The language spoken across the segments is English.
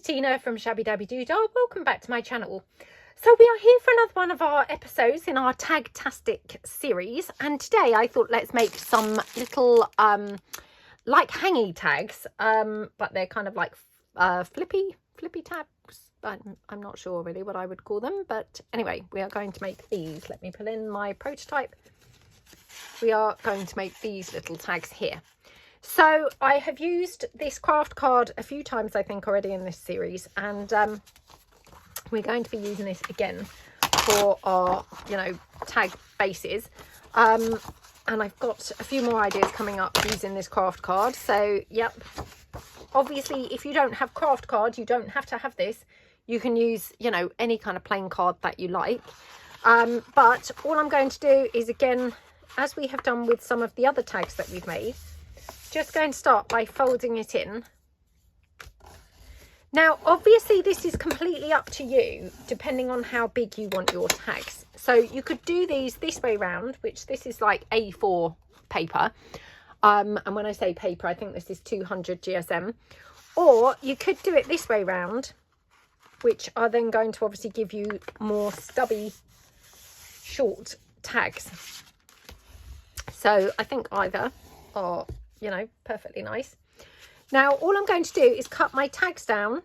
Tina from Shabbydabbydoodah. Welcome back to my channel. So we are here for another one of our episodes in our Tag-tastic series, and today I thought let's make some little like hangy tags, but they're kind of like flippy tags. I'm not sure really what I would call them, but anyway, we are going to make these. Let me pull in my prototype. We are going to make these little tags here. So I have used this craft card a few times, I think, already in this series, and we're going to be using this again for our, tag bases. And I've got a few more ideas coming up using this craft card. So, yep. Obviously, if you don't have craft card, you don't have to have this. You can use, any kind of plain card that you like. But all I'm going to do is, again, as we have done with some of the other tags that we've made, just going to start by folding it in. Now, obviously, this is completely up to you, depending on how big you want your tags. So you could do these this way round, which this is like A4 paper. And when I say paper, I think this is 200 GSM. Or you could do it this way round, which are then going to obviously give you more stubby, short tags. So I think either are, perfectly nice. Now, all I'm going to do is cut my tags down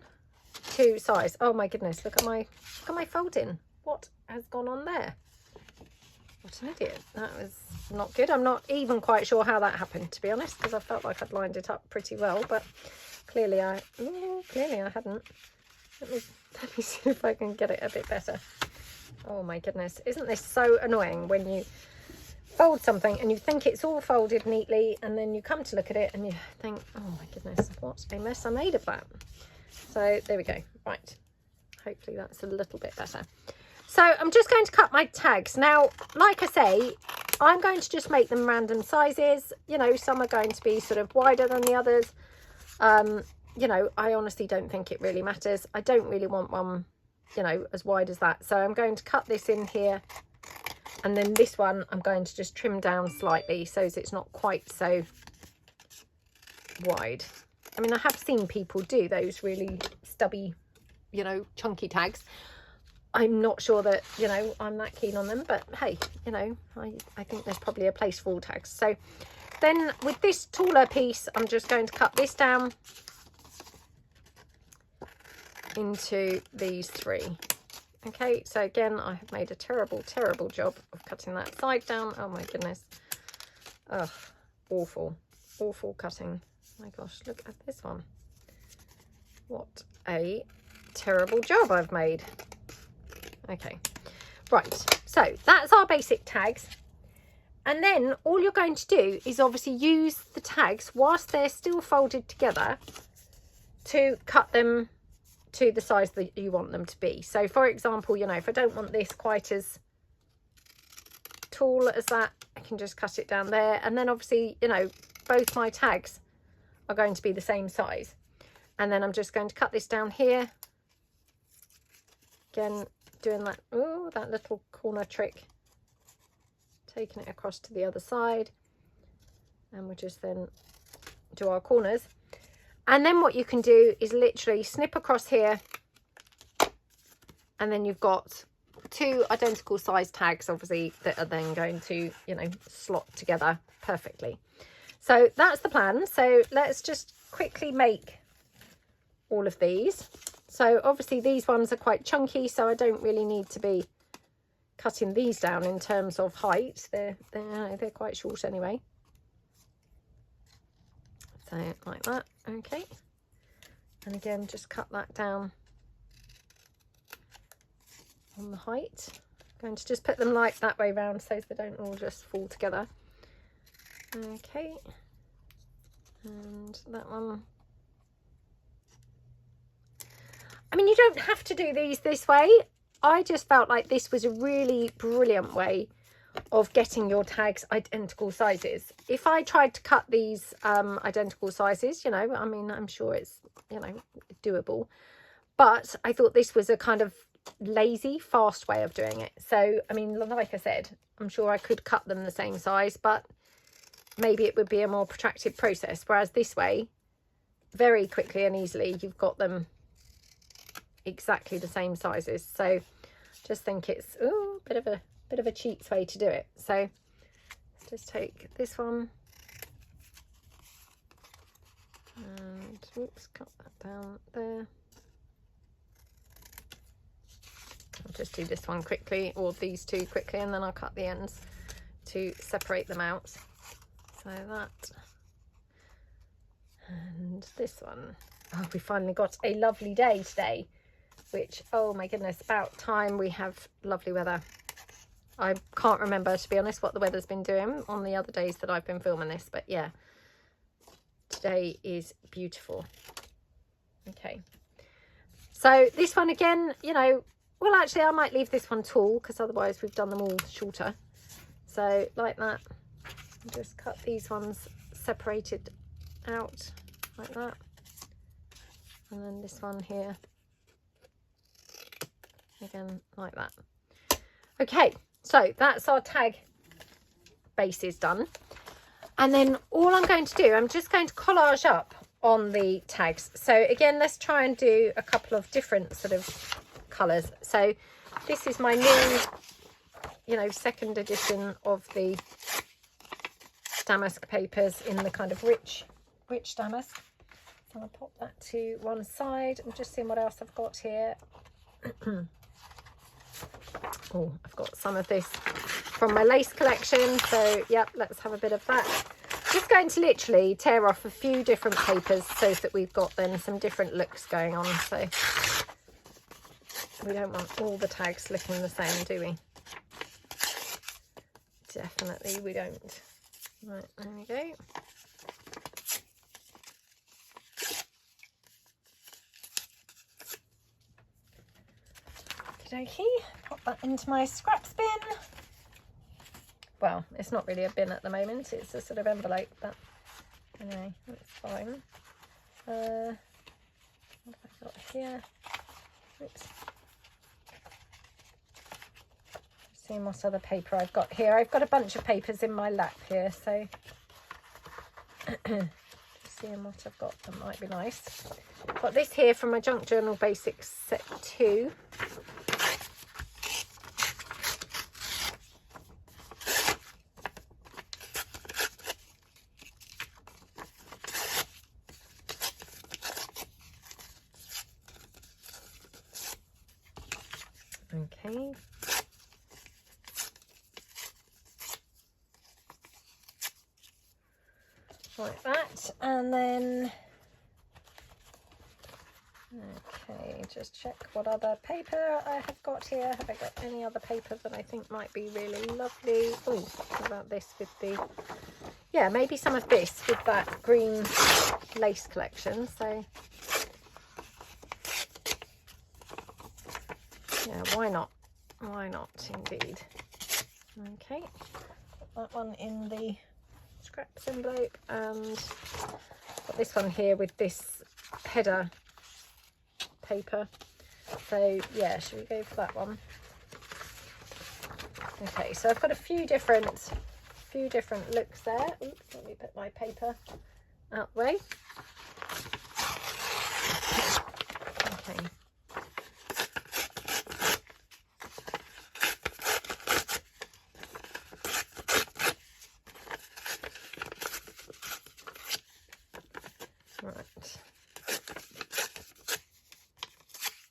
to size. Oh my goodness, look at my folding. What has gone on there? What an idiot. That was not good. I'm not even quite sure how that happened, to be honest, because I felt like I'd lined it up pretty well, but clearly I hadn't. Let me see if I can get it a bit better. Oh my goodness. Isn't this so annoying when you fold something and you think it's all folded neatly, and then you come to look at it and you think, oh my goodness, what a mess I made of that. So there we go. Right, hopefully that's a little bit better. So I'm just going to cut my tags now. Like I say, I'm going to just make them random sizes. Some are going to be sort of wider than the others. I honestly don't think it really matters. I don't really want one as wide as that, so I'm going to cut this in here. And then this one, I'm going to just trim down slightly so that it's not quite so wide. I mean, I have seen people do those really stubby, chunky tags. I'm not sure that, I'm that keen on them. But hey, I think there's probably a place for all tags. So then with this taller piece, I'm just going to cut this down into these three. Okay, so again, I have made a terrible job of cutting that side down. Oh my goodness. Ugh, awful cutting. Oh my gosh, look at this one. What a terrible job I've made. Okay, right, so that's our basic tags. And then all you're going to do is obviously use the tags whilst they're still folded together to cut them to the size that you want them to be. So for example, if I don't want this quite as tall as that, I can just cut it down there. And then obviously, both my tags are going to be the same size. And then I'm just going to cut this down here. Again, doing that, that little corner trick, taking it across to the other side. And we'll just then do our corners. And then what you can do is literally snip across here, and then you've got two identical size tags, obviously, that are then going to, slot together perfectly. So that's the plan. So let's just quickly make all of these. So obviously these ones are quite chunky, so I don't really need to be cutting these down in terms of height. They're quite short anyway. So like that. Okay, and again, just cut that down on the height. I'm going to just put them like that way round so they don't all just fall together. Okay, and that one. I mean, you don't have to do these this way. I just felt like this was a really brilliant way of getting your tags identical sizes. If I tried to cut these identical sizes, I mean, I'm sure it's, doable, but I thought this was a kind of lazy, fast way of doing it. So, I mean, like I said, I'm sure I could cut them the same size, but maybe it would be a more protracted process. Whereas this way, very quickly and easily, you've got them exactly the same sizes. So just think it's a bit of a cheats way to do it. So let's just take this one and oops, cut that down there. I'll just do this one quickly, or these two quickly, and then I'll cut the ends to separate them out. So that, and this one. Oh, we finally got a lovely day today, which, oh my goodness, about time we have lovely weather. I can't remember, to be honest, what the weather's been doing on the other days that I've been filming this, but yeah, today is beautiful. Okay, so this one again, you know, well, actually I might leave this one tall because otherwise we've done them all shorter. So like that, just cut these ones separated out like that, and then this one here again like that. Okay, so that's our tag bases done, and then all I'm going to do, I'm just going to collage up on the tags. So again, let's try and do a couple of different sort of colours. So this is my new, you know, second edition of the damask papers in the kind of rich damask. So I'll pop that to one side. I'm just seeing what else I've got here. Oh, I've got some of this from my lace collection, so yep, let's have a bit of that. Just going to literally tear off a few different papers so that we've got then some different looks going on. So we don't want all the tags looking the same, do we? Definitely we don't. Right, there we go. Okey-dokey, pop that into my scraps bin. Well, it's not really a bin at the moment, it's a sort of envelope, but anyway, that's fine. What have I got here? Oops. Seeing what other paper I've got here. I've got a bunch of papers in my lap here, so just seeing what I've got that might be nice. Got this here from my Junk Journal Basics set 2. Okay. Like that, and then okay, just check what other paper I have got here. Have I got any other paper that I think might be really lovely? Oh, what about this with the, yeah, maybe some of this with that green lace collection. So yeah, why not? Why not, indeed. Okay, put that one in the scraps envelope, and got this one here with this header paper. So yeah, should we go for that one? Okay, so I've got a few different looks there. Oops, let me put my paper out the way. Okay.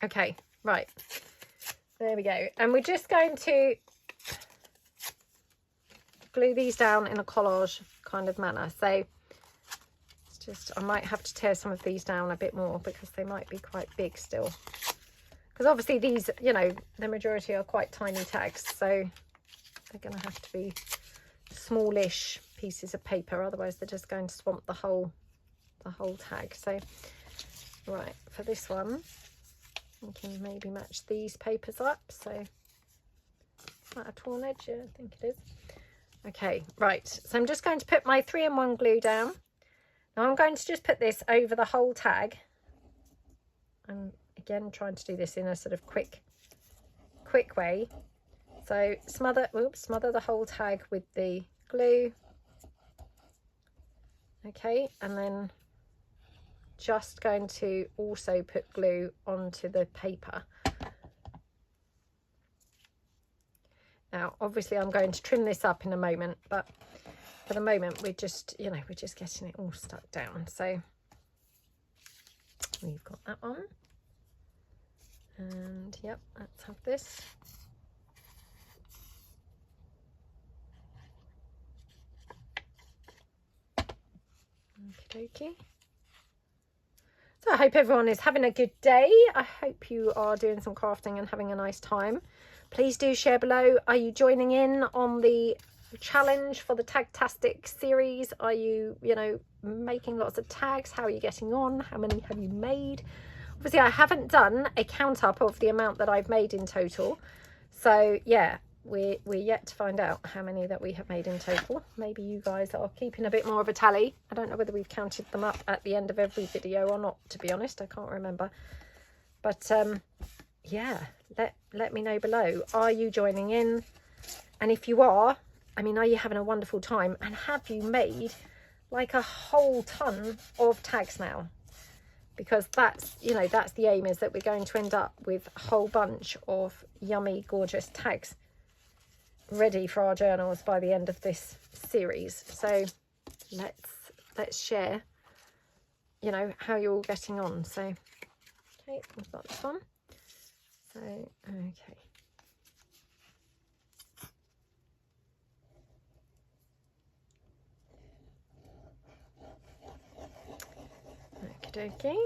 Okay, right, there we go, and we're just going to glue these down in a collage kind of manner. So it's just, I might have to tear some of these down a bit more because they might be quite big still, because obviously these, you know, the majority are quite tiny tags, so they're going to have to be smallish pieces of paper, otherwise they're just going to swamp the whole tag. So right, for this one we can maybe match these papers up. So is that a torn edge? Yeah, I think it is. Okay, right, so I'm just going to put my 3-in-1 glue down. Now I'm going to just put this over the whole tag. I'm again trying to do this in a sort of quick way. So smother the whole tag with the glue. Okay, and then just going to also put glue onto the paper. Now, obviously I'm going to trim this up in a moment, but for the moment we're just, you know, we're just getting it all stuck down. So we've got that on. And yep, let's have this. Okie dokie. So I hope everyone is having a good day. I hope you are doing some crafting and having a nice time. Please do share below. Are you joining in on the challenge for the Tagtastic series? Are you, you know, making lots of tags? How are you getting on? How many have you made? Obviously, I haven't done a count up of the amount that I've made in total. So yeah, we're yet to find out how many that we have made in total. Maybe you guys are keeping a bit more of a tally. I don't know whether we've counted them up at the end of every video or not, to be honest. I can't remember. But yeah, let me know below. Are you joining in? And if you are, I mean, are you having a wonderful time? And have you made like a whole ton of tags now? Because that's, you know, that's the aim, is that we're going to end up with a whole bunch of yummy, gorgeous tags ready for our journals by the end of this series. So let's share, you know, how you're all getting on. So okay, we've got this one. So okay, okie dokie.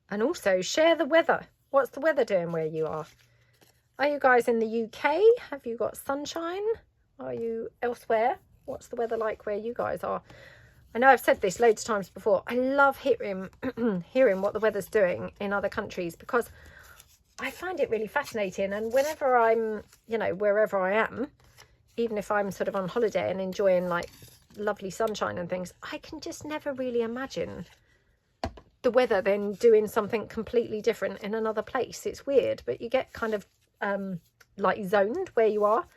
And also share the weather. What's the weather doing where you are? Are you guys in the UK? Have you got sunshine? Are you elsewhere? What's the weather like where you guys are? I know I've said this loads of times before. I love hearing what the weather's doing in other countries, because I find it really fascinating. And whenever I'm, you know, wherever I am, even if I'm sort of on holiday and enjoying like lovely sunshine and things, I can just never really imagine the weather then doing something completely different in another place. It's weird, but you get kind of like zoned where you are,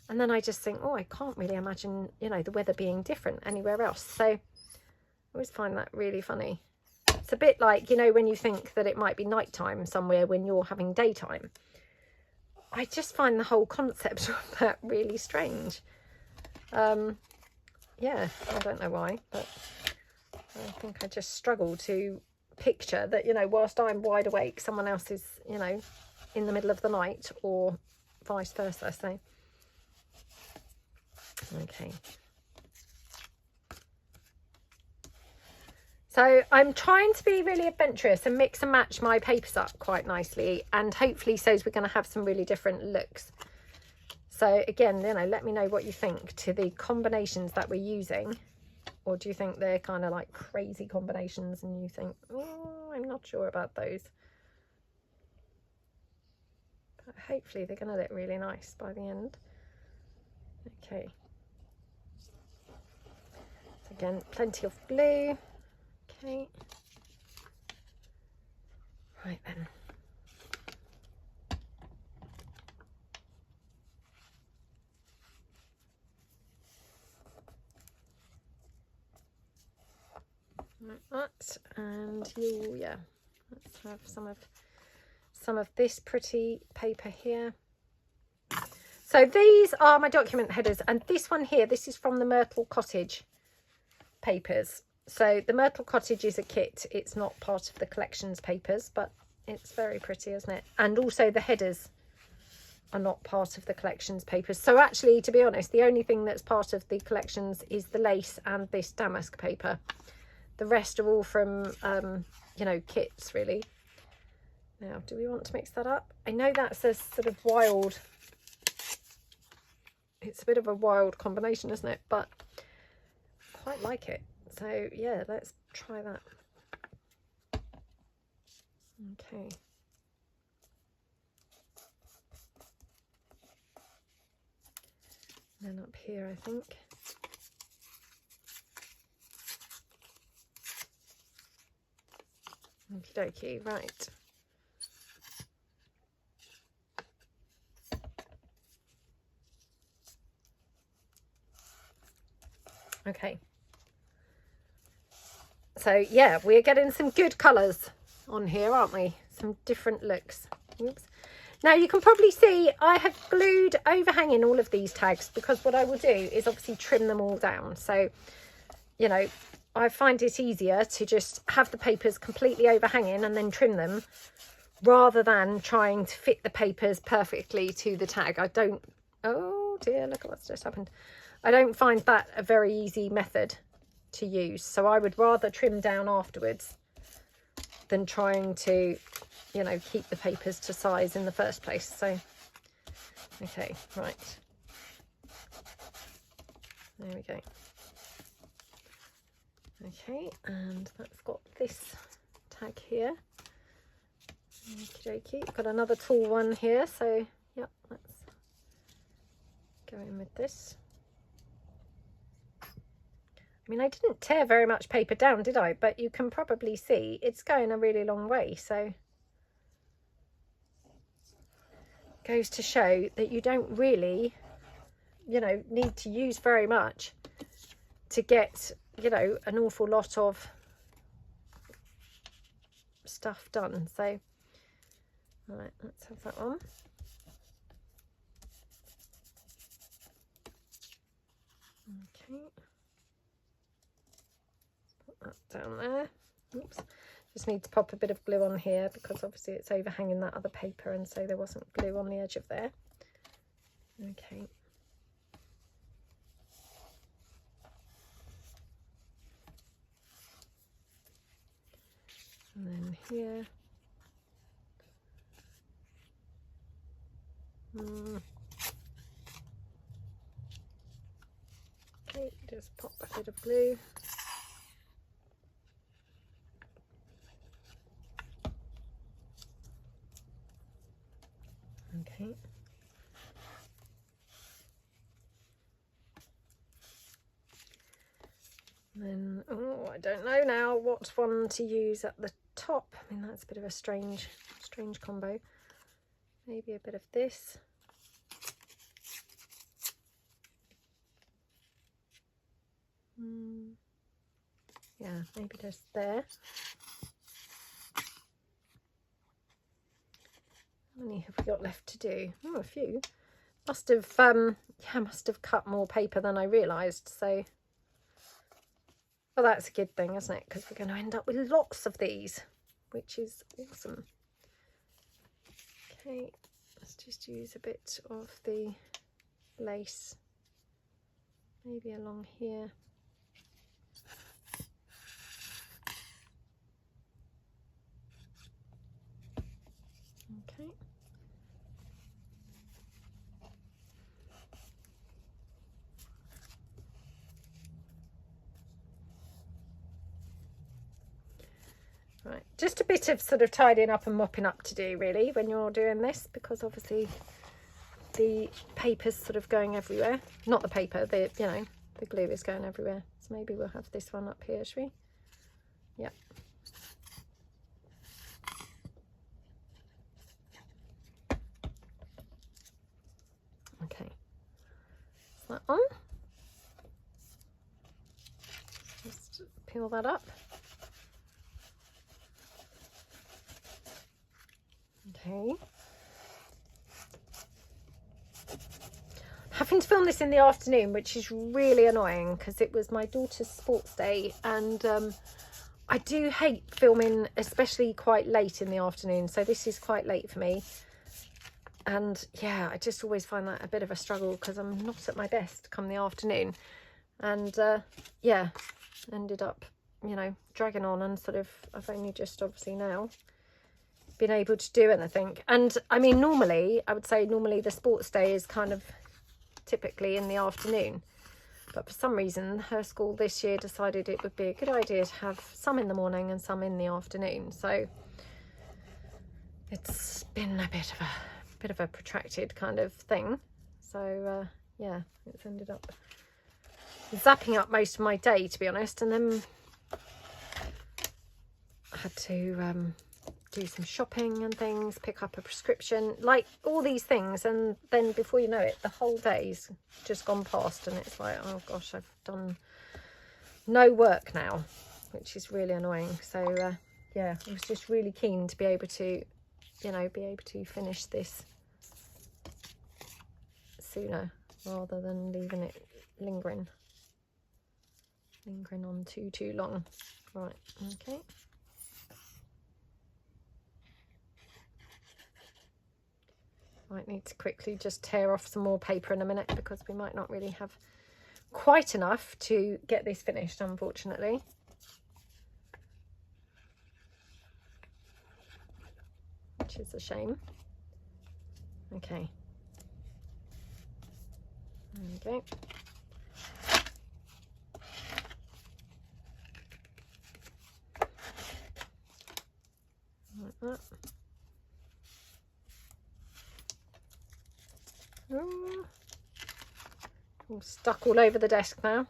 and then I just think, oh, I can't really imagine, you know, the weather being different anywhere else. So I always find that really funny. It's a bit like, you know, when you think that it might be nighttime somewhere when you're having daytime. I just find the whole concept of that really strange. Yeah, I don't know why, but I think I just struggle to picture that, you know, whilst I'm wide awake, someone else is, you know, in the middle of the night, or vice versa. So okay, so I'm trying to be really adventurous and mix and match my papers up quite nicely, and hopefully so we're going to have some really different looks. So again, you know, let me know what you think to the combinations that we're using. Or do you think they're kind of like crazy combinations and you think, oh, I'm not sure about those? But hopefully they're going to look really nice by the end. Okay. So again, plenty of glue. Okay. Right then. Like that, and you, yeah, let's have some of this pretty paper here. So these are my document headers, and this one here, this is from the Myrtle Cottage papers. So the Myrtle Cottage is a kit, it's not part of the collections papers, but it's very pretty, isn't it? And also the headers are not part of the collections papers. So actually, to be honest, the only thing that's part of the collections is the lace and this damask paper. The rest are all from, you know, kits, really. Now, do we want to mix that up? I know that's a sort of wild, it's a bit of a wild combination, isn't it? But I quite like it. So, yeah, let's try that. Okay. And then up here, I think. Okie dokie, right. Okay. So yeah, we're getting some good colours on here, aren't we? Some different looks. Oops. Now you can probably see I have glued overhanging all of these tags, because what I will do is obviously trim them all down. So, you know, I find it easier to just have the papers completely overhanging and then trim them, rather than trying to fit the papers perfectly to the tag. I don't, oh dear, look at what's just happened. I don't find that a very easy method to use. So I would rather trim down afterwards than trying to, you know, keep the papers to size in the first place. So, okay, right. There we go. Okay, and that's got this tag here. Okie dokie. Got another tall one here, so yep, let's go in with this. I mean, I didn't tear very much paper down, did I? But you can probably see it's going a really long way, so goes to show that you don't really, you know, need to use very much to get, you know, an awful lot of stuff done. So right, let's have that on. Okay, put that down there. Oops, just need to pop a bit of glue on here, because obviously it's overhanging that other paper, and so there wasn't glue on the edge of there. Okay. And then here. Okay, just pop a bit of glue. Okay. And then, oh, I don't know now what one to use at the top. I mean, that's a bit of a strange combo. Maybe a bit of this. Yeah, maybe just there. How many have we got left to do? Oh, a few. Must have cut more paper than I realised. So, well, that's a good thing, isn't it? Because we're going to end up with lots of these, which is awesome. Okay, let's just use a bit of the lace, maybe along here. Okay. Right, just a bit of sort of tidying up and mopping up to do really when you're doing this, because obviously the paper's sort of going everywhere. Not the paper, the, you know, the glue is going everywhere. So maybe we'll have this one up here, shall we? Yep. Okay, that on. Just peel that up. Okay. Having to film this in the afternoon, which is really annoying because it was my daughter's sports day, and I do hate filming especially quite late in the afternoon, so this is quite late for me. And yeah, I just always find that a bit of a struggle because I'm not at my best come the afternoon. And yeah, ended up, you know, dragging on, and sort of, I've only just obviously now been able to do anything. And I mean, normally, I would say normally the sports day is kind of typically in the afternoon. But for some reason, her school this year decided it would be a good idea to have some in the morning and some in the afternoon. So it's been a bit of a protracted kind of thing. So yeah, it's ended up zapping up most of my day, to be honest. And then I had to do some shopping and things, pick up a prescription, like all these things, and then before you know it, the whole day's just gone past, and it's like, oh gosh, I've done no work now. which is really annoying. So yeah, I was just really keen to be able to, you know, be able to finish this sooner rather than leaving it lingering on too long. Right, okay. Might need to quickly just tear off some more paper in a minute because we might not really have quite enough to get this finished, unfortunately. Which is a shame. Okay. There we go. Like that. Oh, all stuck all over the desk now.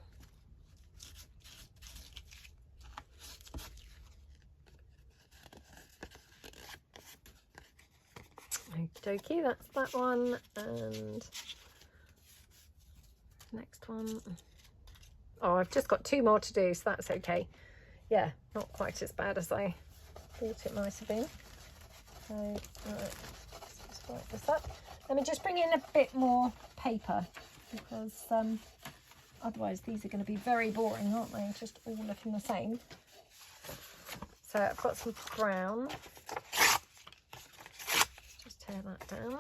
Okie dokie, that's that one, and next one. Oh, I've just got 2 more to do, so that's okay. Yeah, not quite as bad as I thought it might have been. So, right, let's just wipe this up. Let me just bring in a bit more paper because otherwise these are going to be very boring, aren't they? Just all looking the same. So I've got some brown. Just tear that down.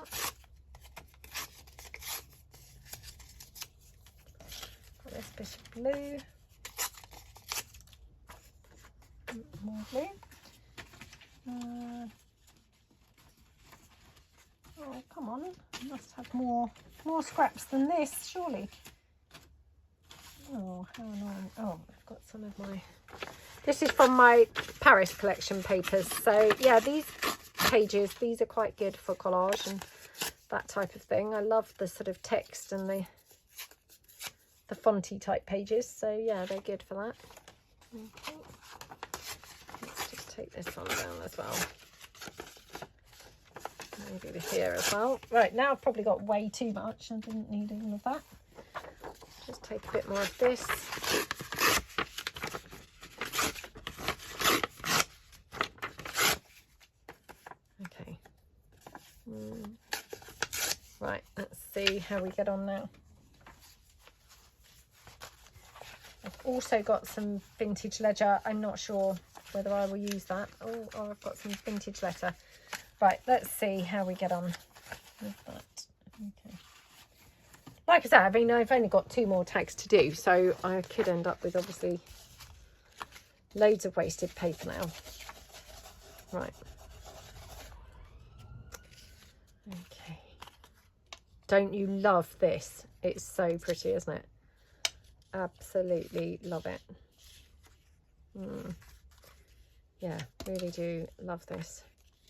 Got this bit of blue. More blue. Oh, come on. I must have more scraps than this, surely. Oh, how annoying. Oh, I've got some of my... This is from my Paris collection papers. So, yeah, these pages, these are quite good for collage and that type of thing. I love the sort of text and the fonty type pages. So, yeah, they're good for that. Okay. Let's just take this one down as well. Maybe over here as well. Right, now I've probably got way too much. I didn't need all of that. Just take a bit more of this. Okay. Right, let's see how we get on now. I've also got some vintage ledger. I'm not sure whether I will use that. Oh, I've got some vintage letter. Right, let's see how we get on with that. Okay. Like I said, I mean, I've only got 2 more tags to do, so I could end up with obviously loads of wasted paper now. Right. Okay. Don't you love this? It's so pretty, isn't it? Absolutely love it. Yeah, really do love this.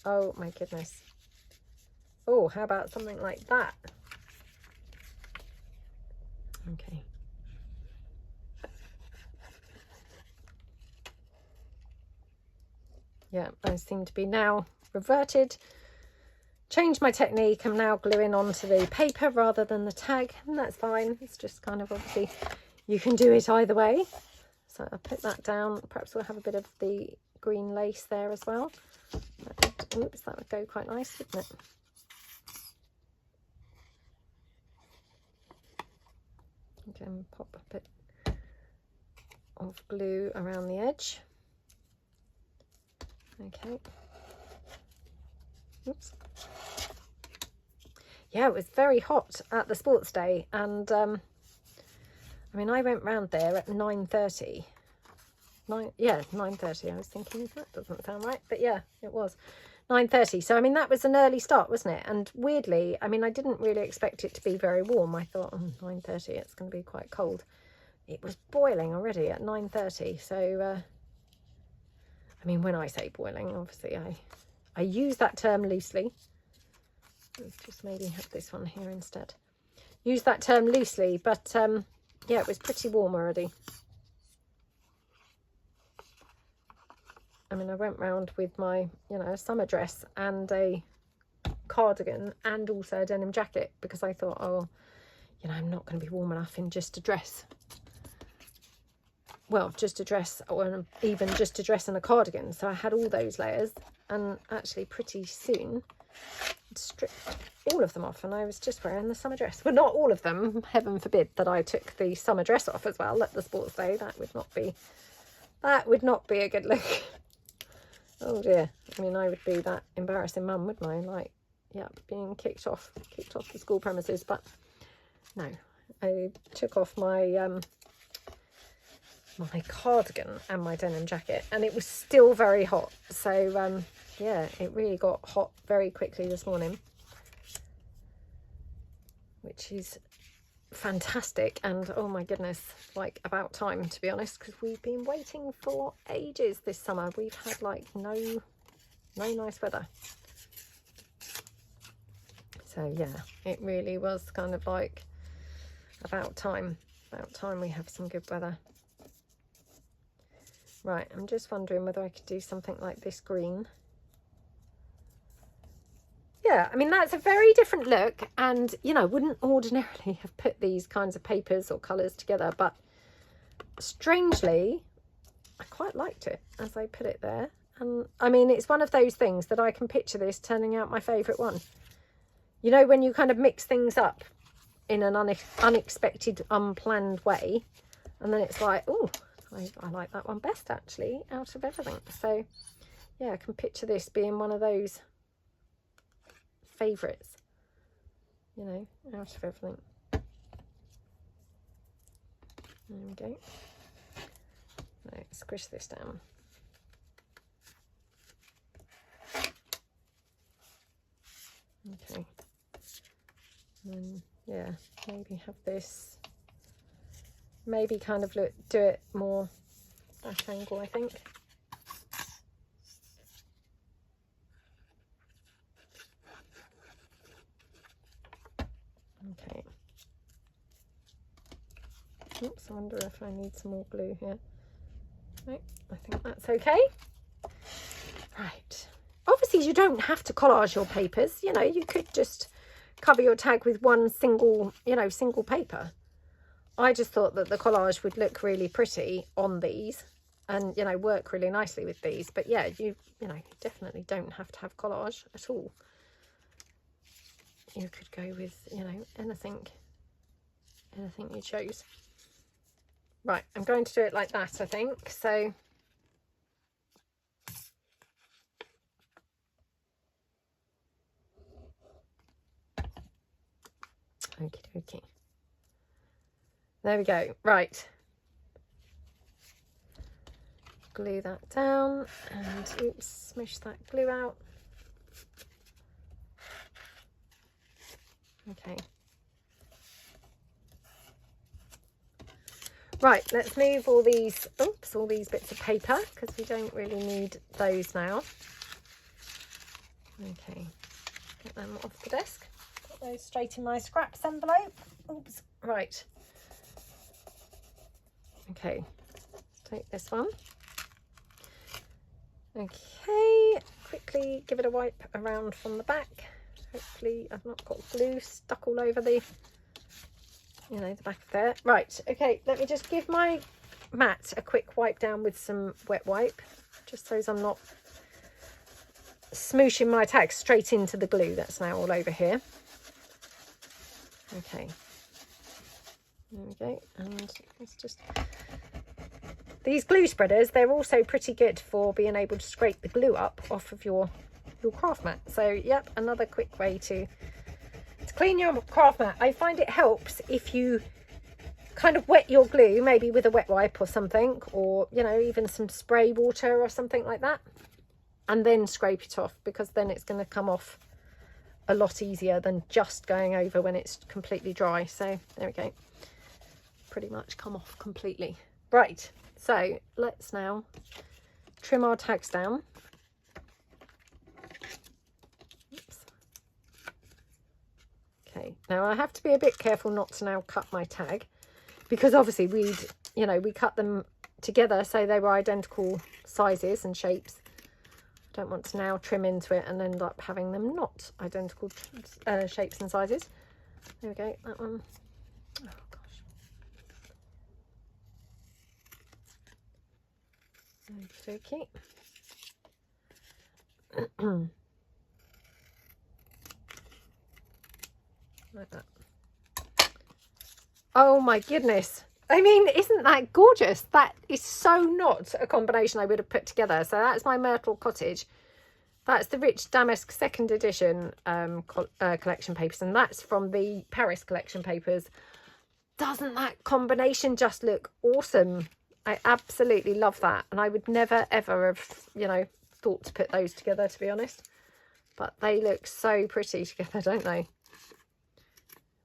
Oh my goodness. Oh, how about something like that? Okay. Yeah, I seem to be now reverted. Changed my technique. I'm now gluing onto the paper rather than the tag, and that's fine. It's just kind of obviously you can do it either way. So I'll put that down. Perhaps we'll have a bit of the green lace there as well. Oops, that would go quite nice, wouldn't it? Again, pop a bit of glue around the edge. Okay. Oops. Yeah, it was very hot at the sports day, and I mean, I went round there at 9:30. 9:30. I was thinking that doesn't sound right, but yeah, it was 9:30. So I mean, that was an early start, wasn't it? And weirdly, I mean, I didn't really expect it to be very warm. I thought 9:30, it's going to be quite cold. It was boiling already at 9:30. So I mean, when I say boiling, obviously I use that term loosely. Let's just maybe have this one here instead. Use that term loosely, but yeah, it was pretty warm already. I mean, I went round with my, you know, summer dress and a cardigan and also a denim jacket because I thought, oh, you know, I'm not going to be warm enough in just a dress. well, just a dress, or even just a dress and a cardigan. So I had all those layers, and actually pretty soon stripped all of them off, and I was just wearing the summer dress. Well, not all of them, heaven forbid that I took the summer dress off as well at the sports day. That would not be a good look. Oh dear. I mean, I would be that embarrassing mum, wouldn't I? Like, yeah, being kicked off the school premises. But no, I took off my my cardigan and my denim jacket, and it was still very hot. So yeah, it really got hot very quickly this morning, which is fantastic. And oh my goodness, like about time, to be honest, because we've been waiting for ages this summer. We've had like no nice weather. So yeah, it really was kind of like about time we have some good weather. Right, I'm just wondering whether I could do something like this green. Yeah, I mean, that's a very different look, and you know, wouldn't ordinarily have put these kinds of papers or colours together, but strangely I quite liked it as I put it there. And I mean, it's one of those things that I can picture this turning out my favourite one. You know, when you kind of mix things up in an unexpected, unplanned way, and then it's like, oh, I like that one best actually out of everything. So yeah, I can picture this being one of those favourites, you know, out of everything. There we go. Right, squish this down. Okay. And then, yeah, maybe have this, maybe kind of do it more that angle, I think. Okay. Oops, I wonder if I need some more glue here. Right, I think that's okay. Right. Obviously, you don't have to collage your papers. You know, you could just cover your tag with one single, you know, single paper. I just thought that the collage would look really pretty on these and, you know, work really nicely with these. But yeah, you know, you definitely don't have to have collage at all. You could go with, you know, anything you chose. Right, I'm going to do it like that, I think. So okie dokie. There we go. Right. Glue that down and oops, smush that glue out. Okay. Right, let's move all these bits of paper because we don't really need those now. Okay, get them off the desk. Put those straight in my scraps envelope. Oops, right. Okay, take this one. Okay, quickly give it a wipe around from the back. Hopefully I've not got glue stuck all over the, you know, the back of there. Right, okay, let me just give my mat a quick wipe down with some wet wipe, just so as I'm not smooshing my tag straight into the glue that's now all over here. Okay, there we go. And let's just, these glue spreaders, they're also pretty good for being able to scrape the glue up off of your craft mat. So yep, another quick way to clean your craft mat. I find it helps if you kind of wet your glue, maybe with a wet wipe or something, or you know, even some spray water or something like that, and then scrape it off, because then it's going to come off a lot easier than just going over when it's completely dry. So there we go, pretty much come off completely. Right, so let's now trim our tags down. Okay, now I have to be a bit careful not to now cut my tag, because obviously we cut them together so they were identical sizes and shapes. I don't want to now trim into it and end up having them not identical shapes and sizes. There we go, that one. Oh gosh. Okay. Like that. Oh my goodness. I mean, isn't that gorgeous? That is so not a combination I would have put together. So that's my Myrtle Cottage. That's the Rich Damask second edition collection papers. And that's from the Paris collection papers. Doesn't that combination just look awesome? I absolutely love that. And I would never, ever have, you know, thought to put those together, to be honest. But they look so pretty together, don't they?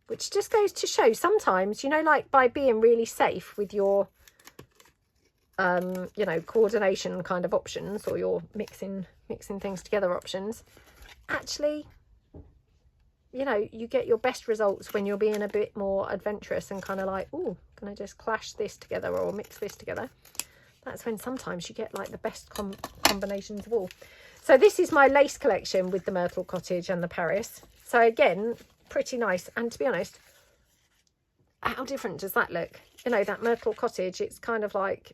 Which just goes to show sometimes, you know, like by being really safe with your, you know, coordination kind of options, or your mixing things together options, actually, you know, you get your best results when you're being a bit more adventurous and kind of like, oh, can I just clash this together or mix this together? That's when sometimes you get like the best combinations of all. So this is my lace collection with the Myrtle Cottage and the Paris. So again, pretty nice. And to be honest, how different does that look? You know, that Myrtle Cottage, it's kind of like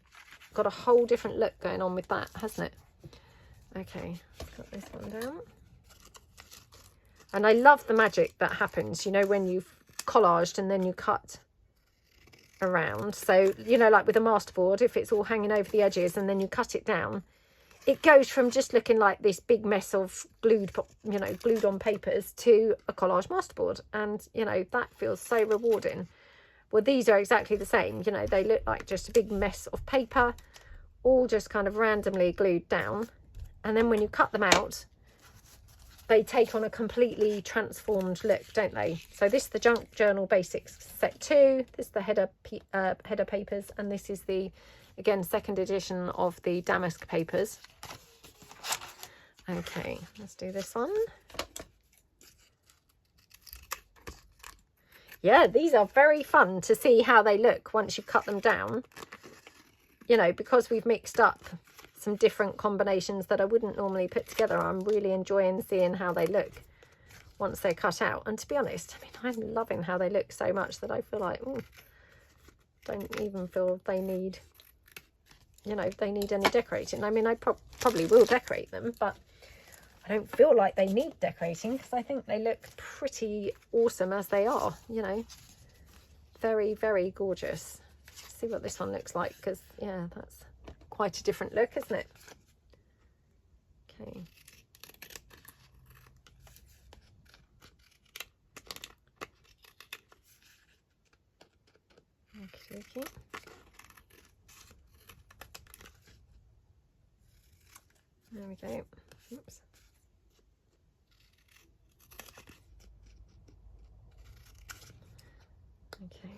got a whole different look going on with that, hasn't it? Okay, got this one down. And I love the magic that happens, you know, when you've collaged and then you cut around. So, you know, like with a masterboard, if it's all hanging over the edges and then you cut it down, it goes from just looking like this big mess of glued on papers to a collage masterboard. And, you know, that feels so rewarding. Well, these are exactly the same. You know, they look like just a big mess of paper, all just kind of randomly glued down. And then when you cut them out, they take on a completely transformed look, don't they? So this is the Junk Journal Basics Set 2. This is the header papers. And this is the, again, second edition of the Damask papers. Okay, let's do this one. Yeah, these are very fun to see how they look once you cut them down. You know, because we've mixed up some different combinations that I wouldn't normally put together, I'm really enjoying seeing how they look once they're cut out. And to be honest, I mean, I'm loving how they look so much that I feel like, ooh, don't even feel they need, you know, they need any decorating. I mean, I probably will decorate them, but I don't feel like they need decorating because I think they look pretty awesome as they are, you know. Very, very gorgeous. Let's see what this one looks like, because, yeah, that's quite a different look, isn't it? Okay. Okay. There we go. Oops. Okay.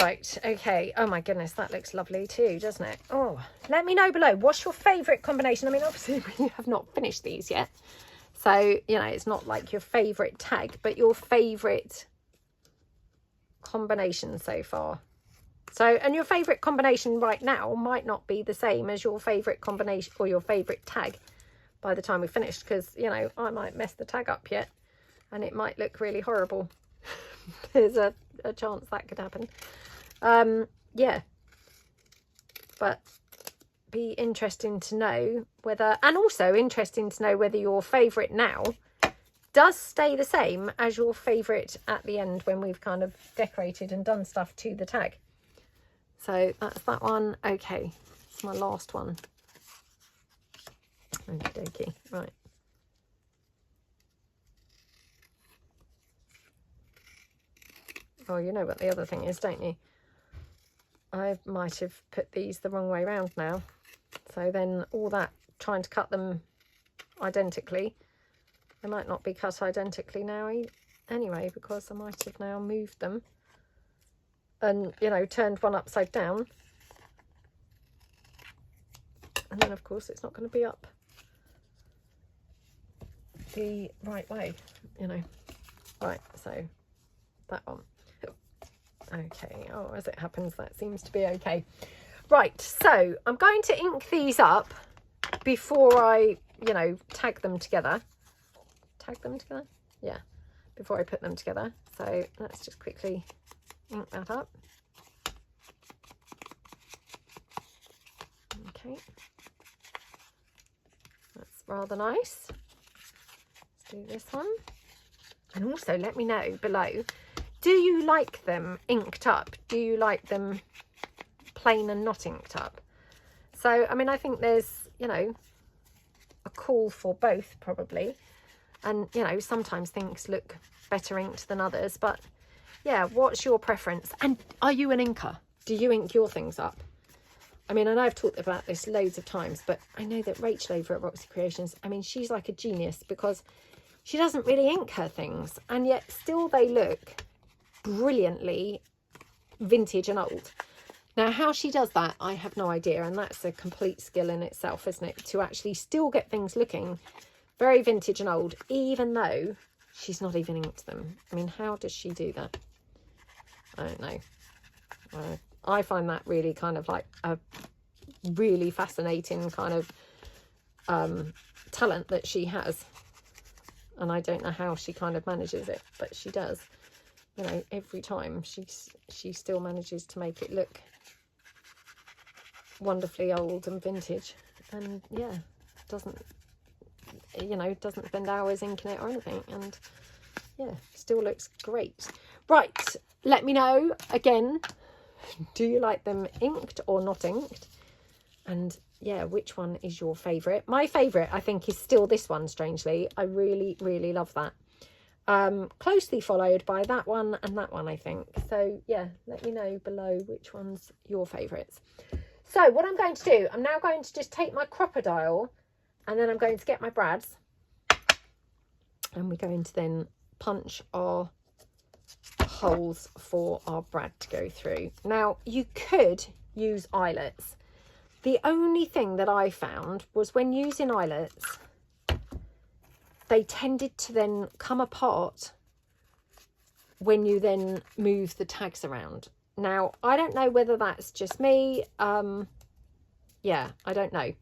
Right, okay. Oh my goodness, that looks lovely too, doesn't it? Oh, let me know below. What's your favourite combination? I mean, obviously we have not finished these yet. So, you know, it's not like your favourite tag, but your favourite combination so far. So, and your favourite combination right now might not be the same as your favourite combination or your favourite tag by the time we finish, because, you know, I might mess the tag up yet and it might look really horrible. There's a chance that could happen. Yeah, but be interesting to know whether, and also interesting to know whether your favourite now does stay the same as your favourite at the end when we've kind of decorated and done stuff to the tag. So that's that one. Okay, it's my last one. Okie dokie, right. Oh, you know what the other thing is, don't you? I might have put these the wrong way around now. So then all that trying to cut them identically, they might not be cut identically now anyway, because I might have now moved them and, you know, turned one upside down. And then, of course, it's not going to be up the right way, you know. Right, so that one. Okay, oh, as it happens, that seems to be okay. Right, so I'm going to ink these up before I, you know, tag them together. Tag them together? Yeah, before I put them together. So let's just quickly ink that up. Okay, that's rather nice. Let's do this one. And also let me know below, do you like them inked up? Do you like them plain and not inked up? So, I mean, I think there's, you know, a call for both probably. And, you know, sometimes things look better inked than others. But, yeah, what's your preference? And are you an inker? Do you ink your things up? I mean, I know I've talked about this loads of times, but I know that Rachel over at Roxy Creations, I mean, she's like a genius because she doesn't really ink her things. And yet still they look brilliantly vintage and old. Now, how she does that, I have no idea. And that's a complete skill in itself, isn't it? To actually still get things looking very vintage and old, even though she's not even inked them. I mean, how does she do that? I don't know. I find that really kind of like a really fascinating kind of talent that she has. And I don't know how she kind of manages it, but she does. You know, every time she still manages to make it look wonderfully old and vintage. And yeah, doesn't spend hours inking it or anything. And yeah, still looks great. Right, let me know again, do you like them inked or not inked? And yeah, which one is your favourite? My favourite, I think, is still this one, strangely. I really, really love that. Closely followed by that one and that one, I think. So yeah, let me know below which one's your favourites. So what I'm going to do, I'm now going to just take my crocodile and then I'm going to get my brads. And we're going to then punch our holes for our brad to go through. Now, you could use eyelets. The only thing that I found was when using eyelets, they tended to then come apart when you then move the tags around. Now, I don't know whether that's just me. Yeah, I don't know.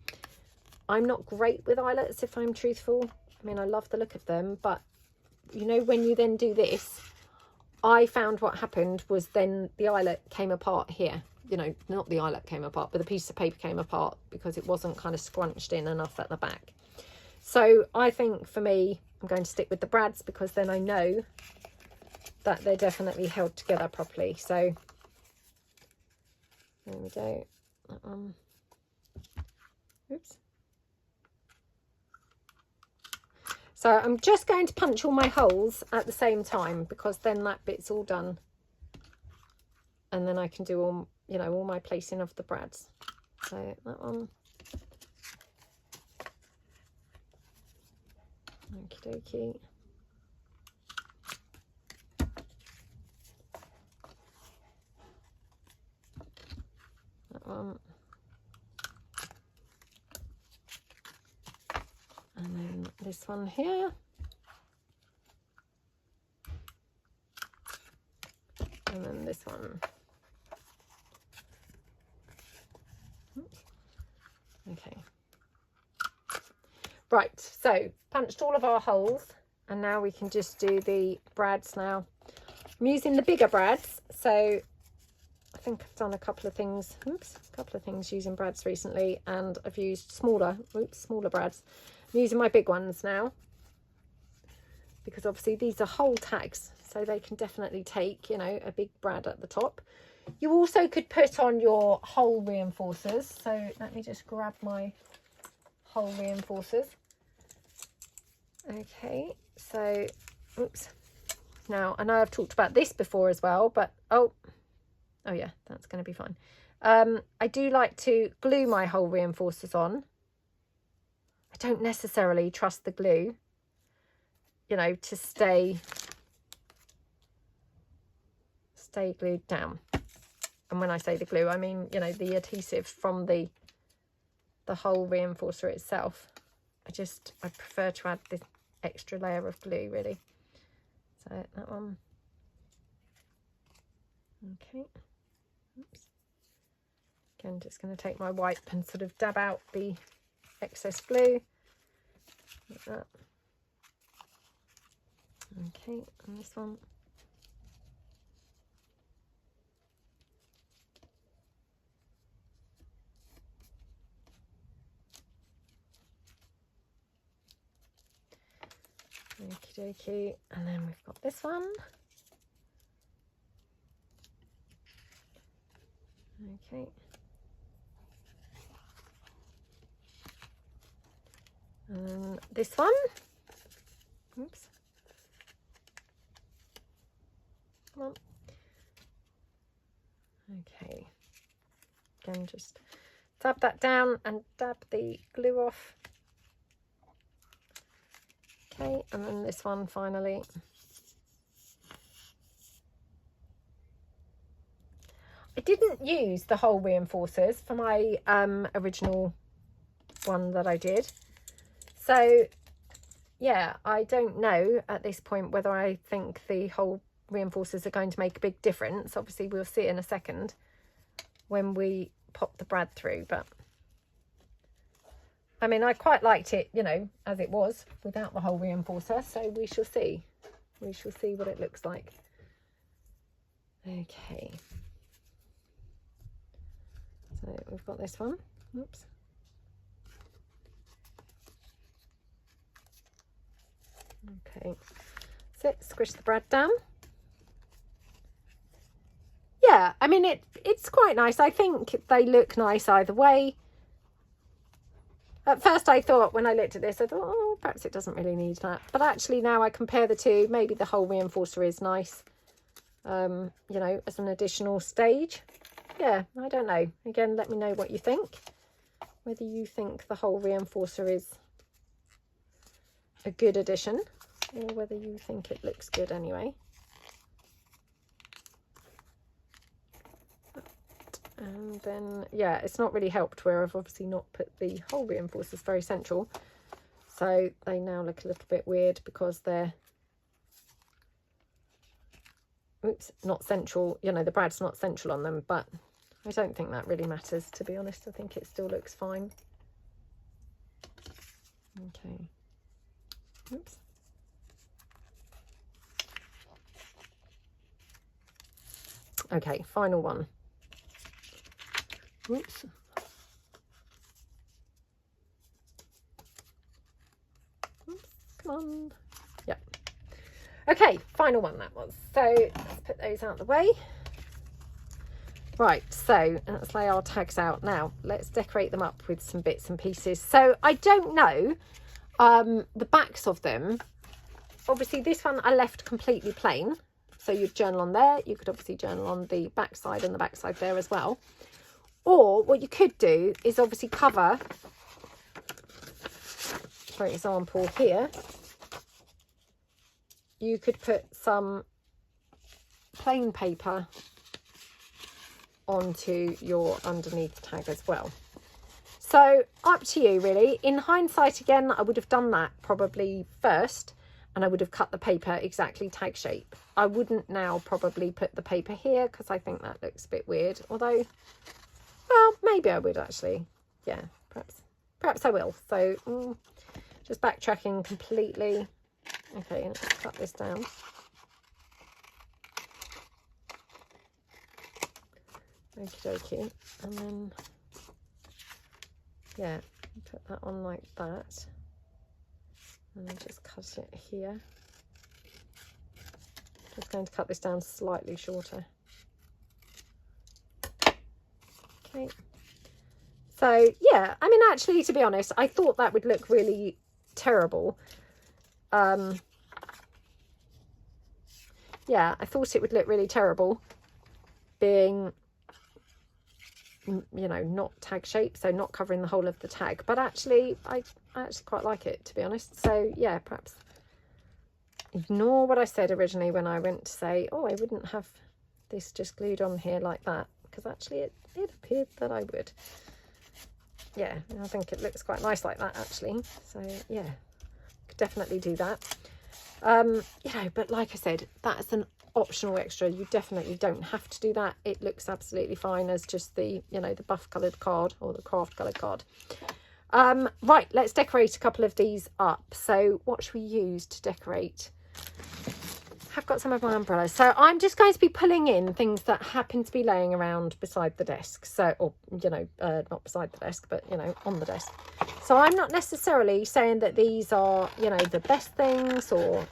I'm not great with eyelets, if I'm truthful. I mean, I love the look of them, but you know, when you then do this, I found what happened was then the eyelet came apart here. You know, not the eyelet came apart, but the piece of paper came apart because it wasn't kind of scrunched in enough at the back. So I think for me, I'm going to stick with the brads because then I know that they're definitely held together properly. So there we go. That one. Oops. So I'm just going to punch all my holes at the same time because then that bit's all done. And then I can do all, you know, all my placing of the brads. So that one. Okie dokie. That one. And then this one here. And then this one. Oops. Okay. Right, so punched all of our holes and now we can just do the brads now. I'm using the bigger brads, so I think I've done a couple of things, using brads recently, and I've used smaller brads. I'm using my big ones now because obviously these are whole tags, so they can definitely take, you know, a big brad at the top. You also could put on your hole reinforcers, so let me just grab my hole reinforcers. Okay, so oops. Now I know I've talked about this before as well, but oh yeah, that's going to be fine. I do like to glue my hole reinforcers on. I don't necessarily trust the glue, you know, to stay glued down. And when I say the glue, I mean, you know, the adhesive from the hole reinforcer itself. I prefer to add this extra layer of glue, really. So that one. Okay. Oops. Again, just going to take my wipe and sort of dab out the excess glue. Like that. Okay, and this one. Okie dokie. And then we've got this one. Okay. And this one. Oops. Come on. Okay. Again, just dab that down and dab the glue off. Okay, and then this one finally. I didn't use the whole reinforcers for my original one that I did. So, yeah, I don't know at this point whether I think the whole reinforcers are going to make a big difference. Obviously, we'll see in a second when we pop the brad through. But, I mean, I quite liked it, you know, as it was without the whole reinforcer. So we shall see. We shall see what it looks like. Okay. So we've got this one. Oops. Okay. So squish the brad down. Yeah, I mean it's quite nice. I think they look nice either way. At first I thought, when I looked at this, I thought, oh, perhaps it doesn't really need that. But actually now I compare the two, maybe the whole reinforcer is nice. You know, as an additional stage. Yeah, I don't know. Again, let me know what you think. Whether you think the whole reinforcer is a good addition, or whether you think it looks good anyway. And then, yeah, it's not really helped where I've obviously not put the whole reinforcers very central. So they now look a little bit weird because they're, oops, not central. You know, the brad's not central on them, but I don't think that really matters, to be honest. I think it still looks fine. Okay. Oops. Okay, final one. Oops. Oops, come on. Yep. Okay, final one that was. So let's put those out of the way. Right, so let's lay our tags out now. Let's decorate them up with some bits and pieces. So I don't know the backs of them. Obviously this one I left completely plain. So you'd journal on there. You could obviously journal on the back side and the back side there as well. Or what you could do is obviously cover, for example, here, you could put some plain paper onto your underneath tag as well. So up to you really. In hindsight, again, I would have done that probably first, and I would have cut the paper exactly tag shape. I wouldn't now probably put the paper here because I think that looks a bit weird, although, well, maybe I would actually. Yeah, perhaps I will. So just backtracking completely. Okay, let's cut this down. Okie dokie. And then, yeah, put that on like that. And then just cut it here. Just going to cut this down slightly shorter. Okay. So, yeah, I mean, actually, to be honest, I thought that would look really terrible. Yeah, I thought it would look really terrible being, you know, not tag shape, so not covering the whole of the tag. But actually, I actually quite like it, to be honest. So, yeah, perhaps ignore what I said originally when I went to say, oh, I wouldn't have this just glued on here like that, because actually it appeared that I would. Yeah, I think it looks quite nice like that, actually. So, yeah, could definitely do that. You know, but like I said, that's an optional extra. You definitely don't have to do that. It looks absolutely fine as just the, you know, the buff coloured card or the craft coloured card. Right, let's decorate a couple of these up. So what should we use to decorate? have got some of my umbrellas. So I'm just going to be pulling in things that happen to be laying around beside the desk. So, or, you know, not beside the desk, but, you know, on the desk. So I'm not necessarily saying that these are, you know, the best things or,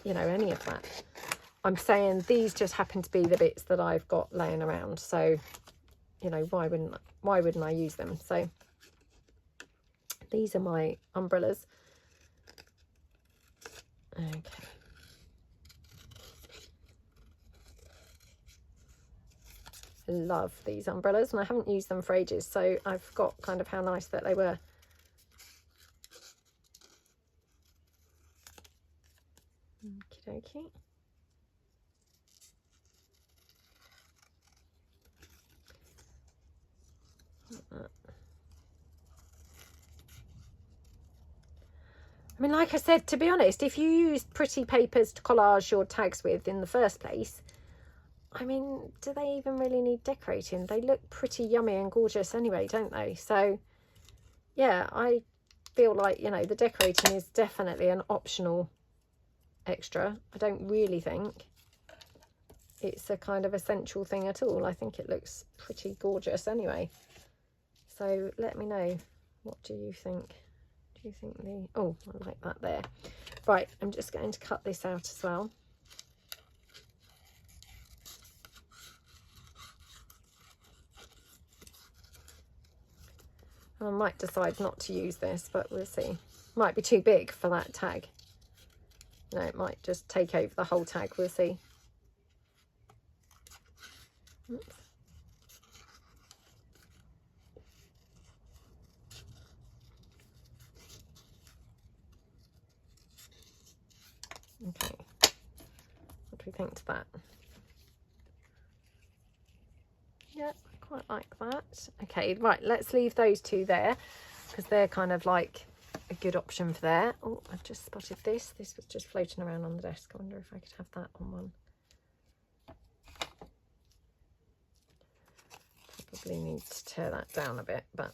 you know, any of that. I'm saying these just happen to be the bits that I've got laying around. So, you know, why wouldn't I use them? So these are my umbrellas. Okay. I love these umbrellas, and I haven't used them for ages, so I forgot kind of how nice that they were. Okie dokie. I mean, like I said, to be honest, if you use pretty papers to collage your tags with in the first place, I mean, do they even really need decorating? They look pretty yummy and gorgeous anyway, don't they? So, yeah, I feel like, you know, the decorating is definitely an optional extra. I don't really think it's a kind of essential thing at all. I think it looks pretty gorgeous anyway. So let me know, what do you think? Do you think the, oh, I like that there. Right, I'm just going to cut this out as well. I might decide not to use this, but we'll see. Might be too big for that tag. No, it might just take over the whole tag. We'll see. Oops. Okay. What do we think to that? Yeah, I quite like that. Okay, right, let's leave those two there because they're kind of like a good option for there. Oh, I've just spotted this. This was just floating around on the desk. I wonder if I could have that on one. Probably need to tear that down a bit, but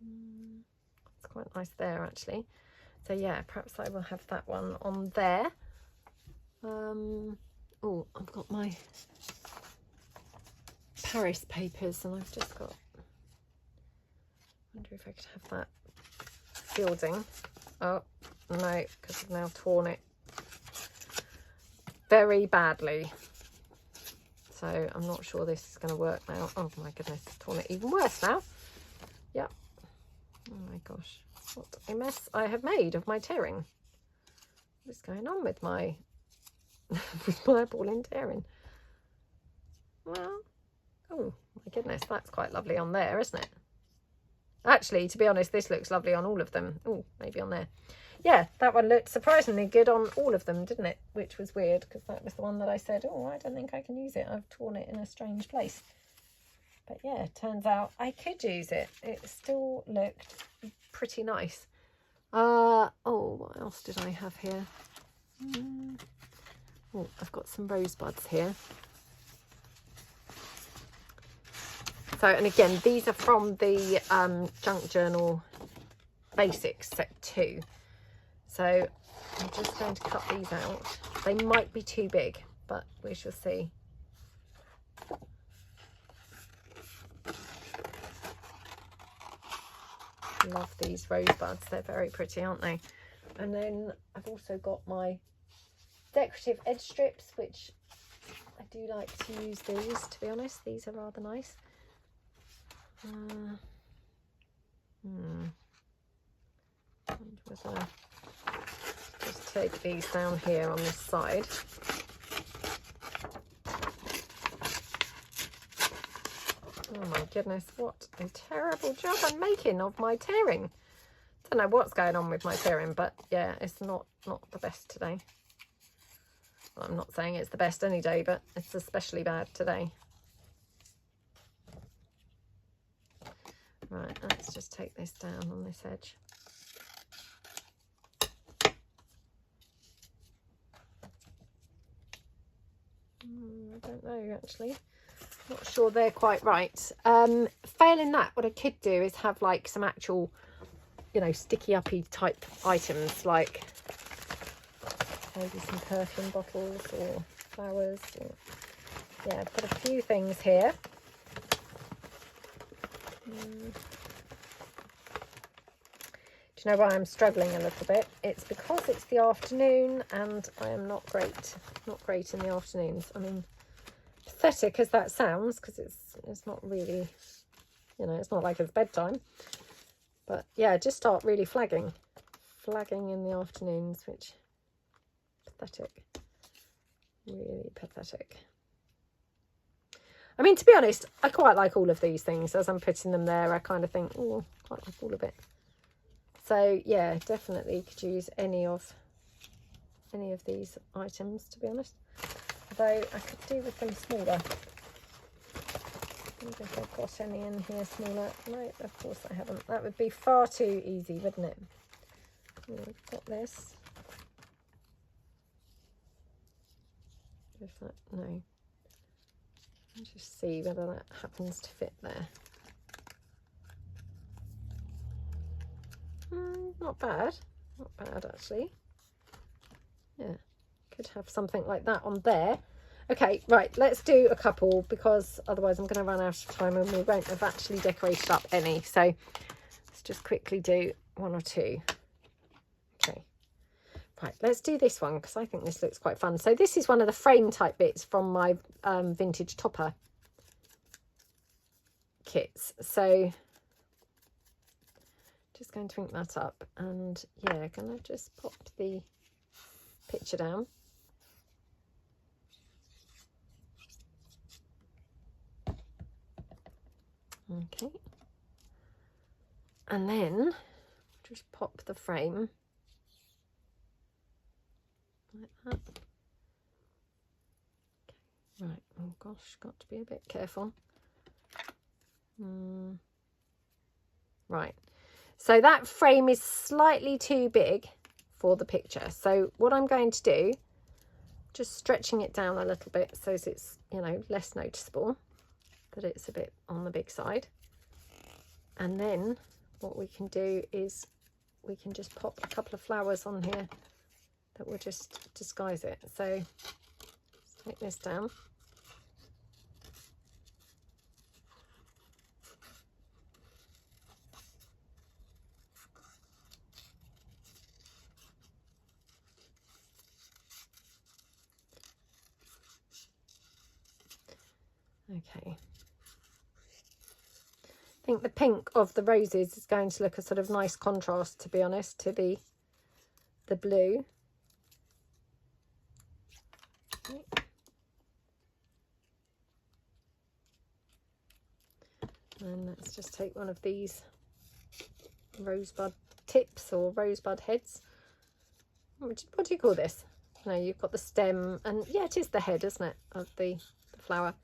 it's quite nice there actually. So yeah, perhaps I will have that one on there. Oh, I've got my Paris papers and I've just got, I wonder if I could have that gilding. Oh no, because I've now torn it very badly. So I'm not sure this is going to work now. Oh my goodness, I've torn it even worse now. Yep. Oh my gosh, what a mess I have made of my tearing. What is going on with my with my ball and tearing? Well, oh my goodness, that's quite lovely on there, isn't it? Actually, to be honest, this looks lovely on all of them. Oh, maybe on there. Yeah, that one looked surprisingly good on all of them, didn't it? Which was weird because that was the one that I said, oh, I don't think I can use it. I've torn it in a strange place. But yeah, turns out I could use it. It still looked pretty nice. Oh, what else did I have here? Oh, I've got some rosebuds here. So, and again, these are from the Junk Journal Basics set 2. So I'm just going to cut these out. They might be too big, but we shall see. Love these rosebuds. They're very pretty, aren't they? And then I've also got my decorative edge strips, which I do like to use these, to be honest. These are rather nice. Just take these down here on this side. Oh my goodness, what a terrible job I'm making of my tearing. Don't know what's going on with my tearing, but yeah, it's not the best today. Well, I'm not saying it's the best any day, but it's especially bad today. Right, let's just take this down on this edge. I don't know actually. Not sure they're quite right. Failing that, what I could do is have like some actual, you know, sticky uppy type items, like maybe some perfume bottles or flowers. Or, yeah, I've got a few things here. Do you know why I'm struggling a little bit? It's because it's the afternoon and I am not great in the afternoons. I mean, pathetic as that sounds, because it's not really, you know, it's not like it's bedtime. But yeah, just start really flagging in the afternoons, which pathetic, really pathetic. I mean, to be honest, I quite like all of these things. As I'm putting them there, I kind of think, oh, quite like all of it. So yeah, definitely could use any of these items, to be honest. Though I could do with them smaller. I don't think I've got any in here smaller. No, of course I haven't. That would be far too easy, wouldn't it? We've got this. If that, no. Let's just see whether that happens to fit there. Not bad. Not bad, actually. Yeah, could have something like that on there. Okay, right, let's do a couple, because otherwise I'm going to run out of time and we won't have actually decorated up any. So let's just quickly do one or two. Okay, right, let's do this one, because I think this looks quite fun. So this is one of the frame type bits from my vintage topper kits. So just going to ink that up, and yeah, gonna just pop the picture down. Okay, and then just pop the frame like that. Okay. Right, oh gosh, got to be a bit careful. Right, so that frame is slightly too big for the picture. So what I'm going to do, just stretching it down a little bit so it's, you know, less noticeable that it's a bit on the big side. And then what we can do is we can just pop a couple of flowers on here that will just disguise it. So let's take this down. Okay. I think the pink of the roses is going to look a sort of nice contrast, to be honest, to the blue. Okay. And let's just take one of these rosebud tips or rosebud heads. What do you call this? No, you've got the stem, and yeah, it is the head, isn't it, of the flower.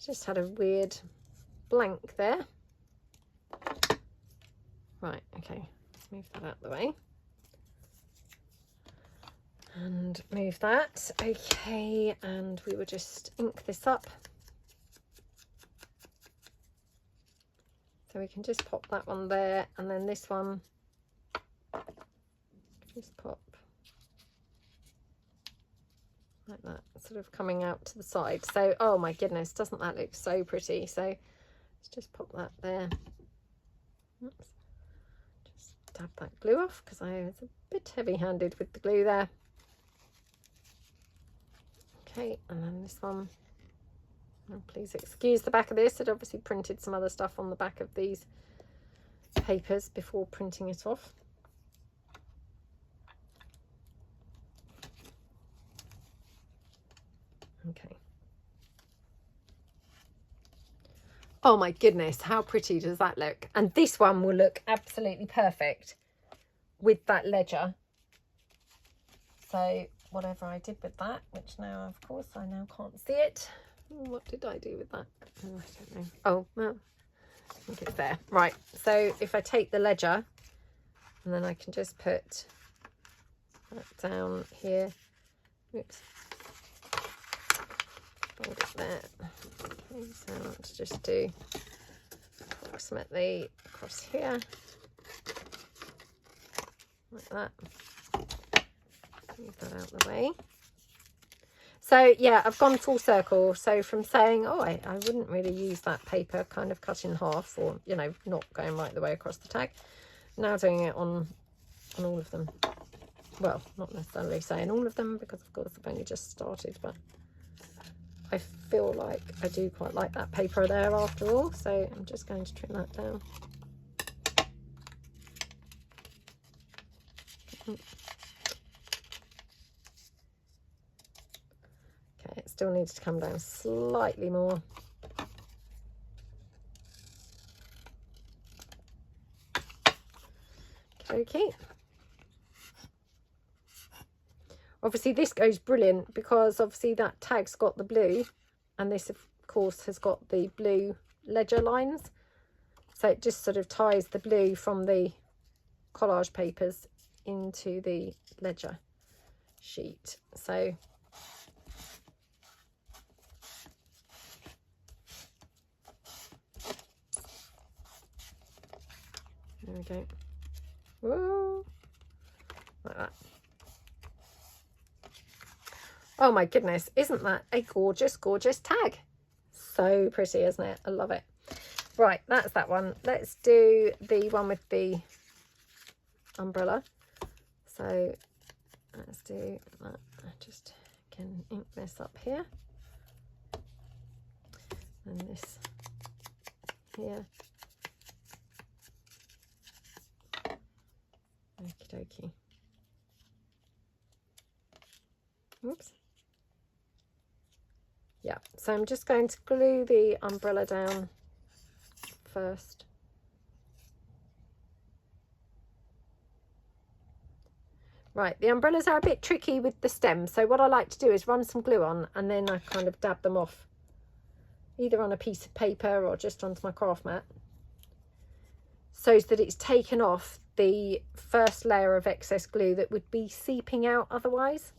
Just had a weird blank there. Right, okay, let's move that out of the way. And move that. Okay, and we will just ink this up. So we can just pop that one there, and then this one, just pop like that, sort of coming out to the side. So, oh my goodness, doesn't that look so pretty? So let's just pop that there. Oops. Just dab that glue off, because I was a bit heavy-handed with the glue there. Okay, and then this one. And please excuse the back of this. I'd obviously printed some other stuff on the back of these papers before printing it off. Okay. Oh my goodness, how pretty does that look? And this one will look absolutely perfect with that ledger. So whatever I did with that, which now, of course, I now can't see it. What did I do with that? Oh, I don't know. Oh, well, I think it's there. Right, so if I take the ledger, and then I can just put that down here. Oops. hold it there. Okay, so let's just do approximately across here, like that. Move that out of the way. So yeah, I've gone full circle. So from saying, oh, I wouldn't really use that paper, kind of cut in half, or, you know, not going right the way across the tag, now doing it on all of them. Well, not necessarily saying all of them, because of course I've only just started, but I feel like I do quite like that paper there after all. So I'm just going to trim that down. Okay, it still needs to come down slightly more. Okay. Obviously this goes brilliant because obviously that tag's got the blue, and this of course has got the blue ledger lines. So it just sort of ties the blue from the collage papers into the ledger sheet. So there we go. Whoa. Like that. Oh my goodness, isn't that a gorgeous, gorgeous tag? So pretty, isn't it? I love it. Right, that's that one. Let's do the one with the umbrella. So let's do that. I just can ink this up here. And this here. Okie dokie. Oops. Yeah, so I'm just going to glue the umbrella down first. Right, the umbrellas are a bit tricky with the stem, so what I like to do is run some glue on, and then I kind of dab them off, either on a piece of paper or just onto my craft mat, so that it's taken off the first layer of excess glue that would be seeping out otherwise.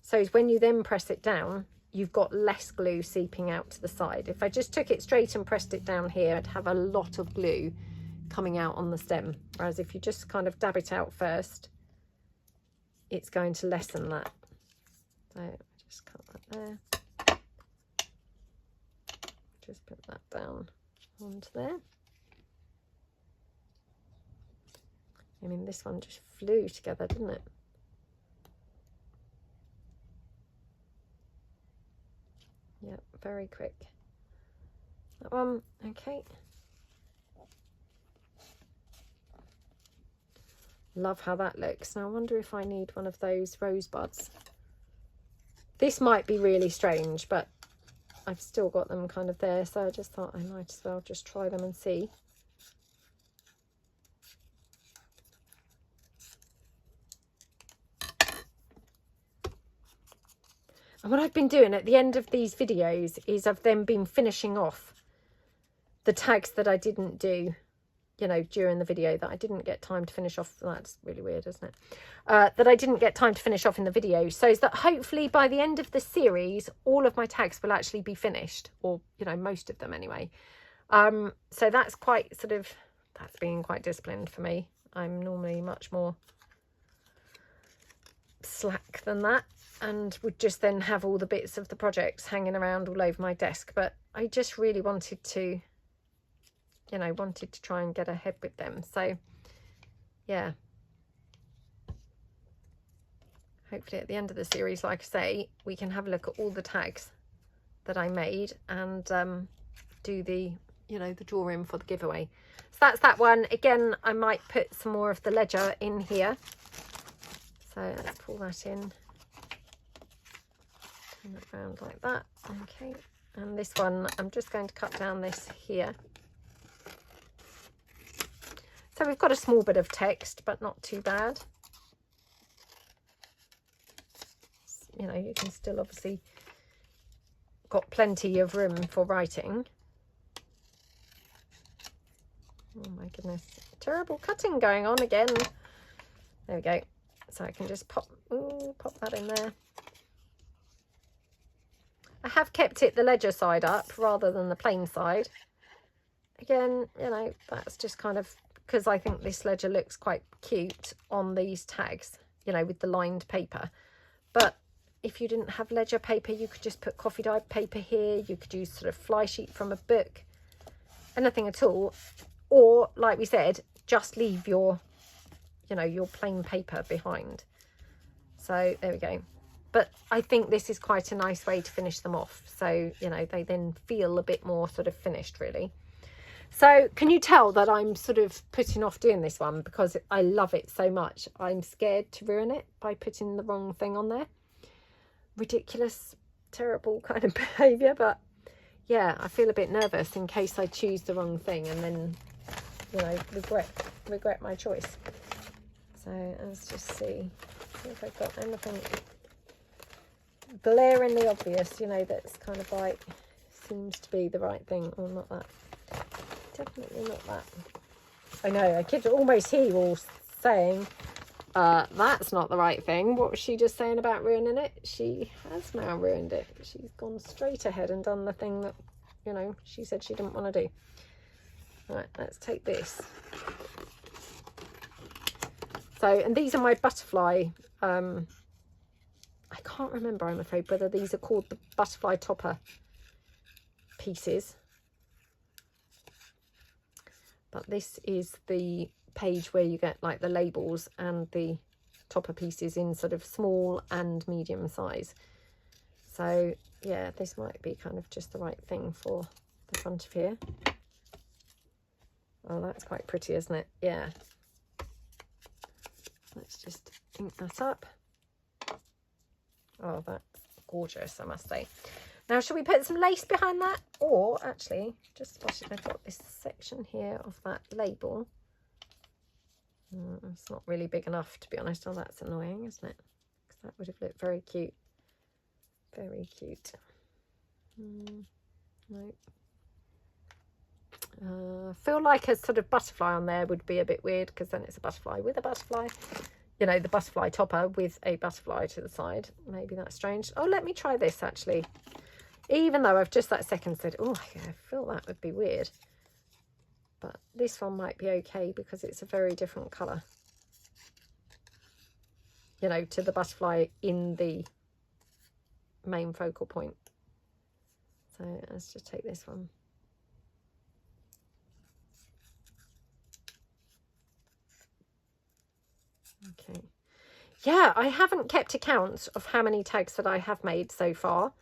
So when you then press it down, you've got less glue seeping out to the side. If I just took it straight and pressed it down here, I'd have a lot of glue coming out on the stem. Whereas if you just kind of dab it out first, it's going to lessen that. So just cut that there. Just put that down onto there. I mean, this one just flew together, didn't it? Yep, very quick. That one, okay. Love how that looks. Now I wonder if I need one of those rosebuds. This might be really strange, but I've still got them kind of there, so I just thought I might as well just try them and see. And what I've been doing at the end of these videos is I've then been finishing off the tags that I didn't do, you know, during the video, that I didn't get time to finish off. That's really weird, isn't it? That I didn't get time to finish off in the video. So that hopefully by the end of the series, all of my tags will actually be finished, or, you know, most of them anyway. So that's quite sort of, that's being quite disciplined for me. I'm normally much more slack than that, and would just then have all the bits of the projects hanging around all over my desk. But I just really wanted to, you know, try and get ahead with them. So yeah, hopefully at the end of the series, like I say, we can have a look at all the tags that I made and do the, you know, the drawing for the giveaway. So that's that one. Again, I might put some more of the ledger in here. So let's pull that in, turn it around like that. Okay, and this one, I'm just going to cut down this here. So we've got a small bit of text, but not too bad. You know, you can still obviously got plenty of room for writing. Oh my goodness, terrible cutting going on again. There we go. So I can just pop that in there. I have kept it the ledger side up rather than the plain side. Again, you know, that's just kind of because I think this ledger looks quite cute on these tags, you know, with the lined paper. But if you didn't have ledger paper, you could just put coffee dyed paper here. You could use sort of fly sheet from a book, anything at all. Or, like we said, just leave your, you know, your plain paper behind. So there we go. But I think this is quite a nice way to finish them off. So, you know, they then feel a bit more sort of finished, really. So can you tell that I'm sort of putting off doing this one because I love it so much? I'm scared to ruin it by putting the wrong thing on there. Ridiculous, terrible kind of behaviour, but yeah, I feel a bit nervous in case I choose the wrong thing and then, you know, regret my choice. So let's just see if I've got anything glaringly obvious, you know, that's kind of like seems to be the right thing. Or not that. Definitely not that. I know, I could almost hear you all saying, that's not the right thing. What was she just saying about ruining it? She has now ruined it. She's gone straight ahead and done the thing that, you know, she said she didn't want to do. Right, let's take this. So, and these are my butterfly, I can't remember, I'm afraid, whether these are called the butterfly topper pieces. But this is the page where you get like the labels and the topper pieces in sort of small and medium size. So yeah, this might be kind of just the right thing for the front of here. Oh, that's quite pretty, isn't it? Yeah. Let's just ink that up. Oh, that's gorgeous, I must say. Now, shall we put some lace behind that? Or, actually, just spotted I've got this section here of that label. It's not really big enough, to be honest. Oh, that's annoying, isn't it? Because that would have looked very cute. Very cute. No. Feel like a sort of butterfly on there would be a bit weird, because then it's a butterfly with a butterfly. You know, the butterfly topper with a butterfly to the side. Maybe that's strange. Oh, let me try this, actually. Even though I've just that second said, oh, I feel that would be weird. But this one might be okay because it's a very different colour. You know, to the butterfly in the main focal point. So let's just take this one. Okay. Yeah, I haven't kept account of how many tags that I have made so far.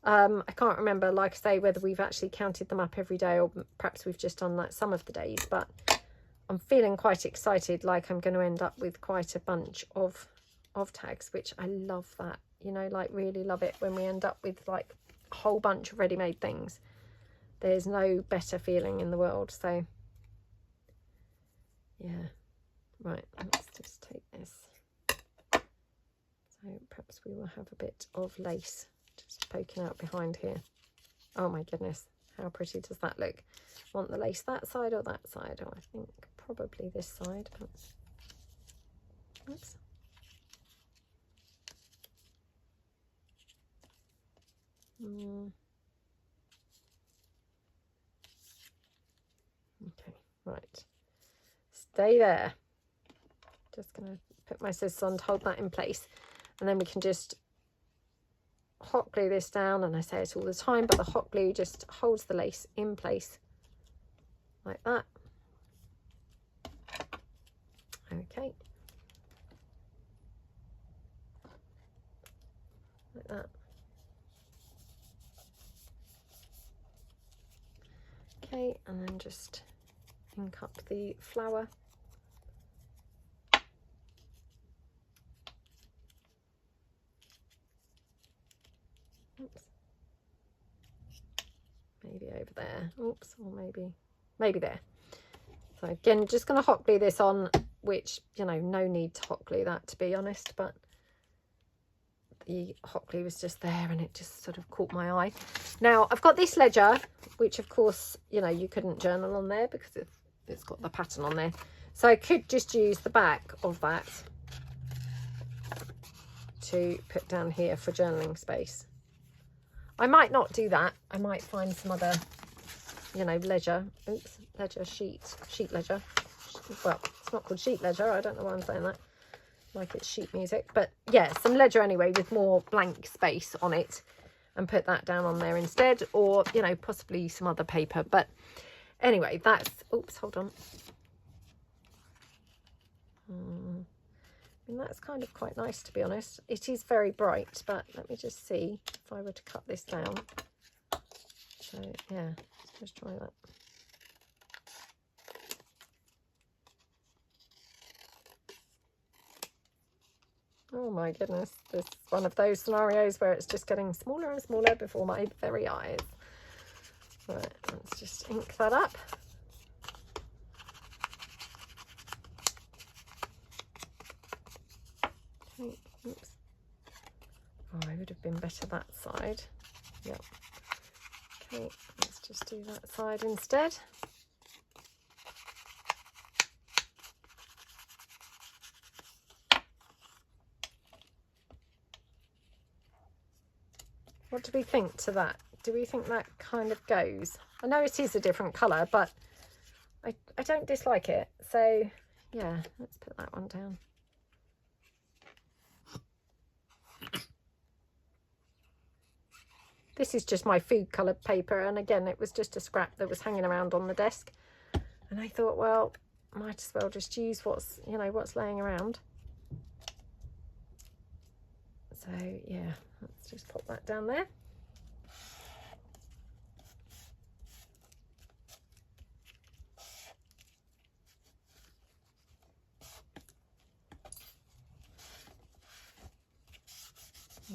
I can't remember, like I say, whether we've actually counted them up every day or perhaps we've just done like some of the days, but I'm feeling quite excited, like I'm going to end up with quite a bunch of tags, which I love that, you know, like really love it when we end up with like a whole bunch of ready-made things. There's no better feeling in the world. So yeah, right, let's just take this. So perhaps we will have a bit of lace just poking out behind here. Oh my goodness, how pretty does that look? Want the lace that side or that side? Oh, I think probably this side. But... oops. Okay, right. Stay there. Just going to put my scissors on to hold that in place. And then we can just hot glue this down, and I say it all the time, but the hot glue just holds the lace in place like that. Okay, like that. Okay, and then just ink up the flower. Oops. Maybe over there. Oops, or maybe there. So again, just going to hot glue this on, which, you know, no need to hot glue that, to be honest, but the hot glue was just there and it just sort of caught my eye. Now I've got this ledger, which of course, you know, you couldn't journal on there because it's got the pattern on there. So I could just use the back of that to put down here for journaling space. I might not do that. I might find some other, you know, ledger. Oops, ledger sheet ledger. Well, it's not called sheet ledger. I don't know why I'm saying that. Like it's sheet music. But yeah, some ledger anyway with more blank space on it. And put that down on there instead. Or, you know, possibly some other paper. But anyway, that's... Oops, hold on. I mean, that's kind of quite nice, to be honest. It is very bright, but let me just see if I were to cut this down. So, yeah, let's try that. Oh my goodness, this is one of those scenarios where it's just getting smaller and smaller before my very eyes. Right, let's just ink that up. Okay, oops. Oh, I would have been better that side. Yep. Okay, let's just do that side instead. What do we think to that? Do we think that kind of goes? I know it is a different colour, but I don't dislike it. So, yeah, let's put that one down. This is just my food coloured paper. And again, it was just a scrap that was hanging around on the desk. And I thought, well, might as well just use what's, you know, what's laying around. So, yeah, let's just pop that down there.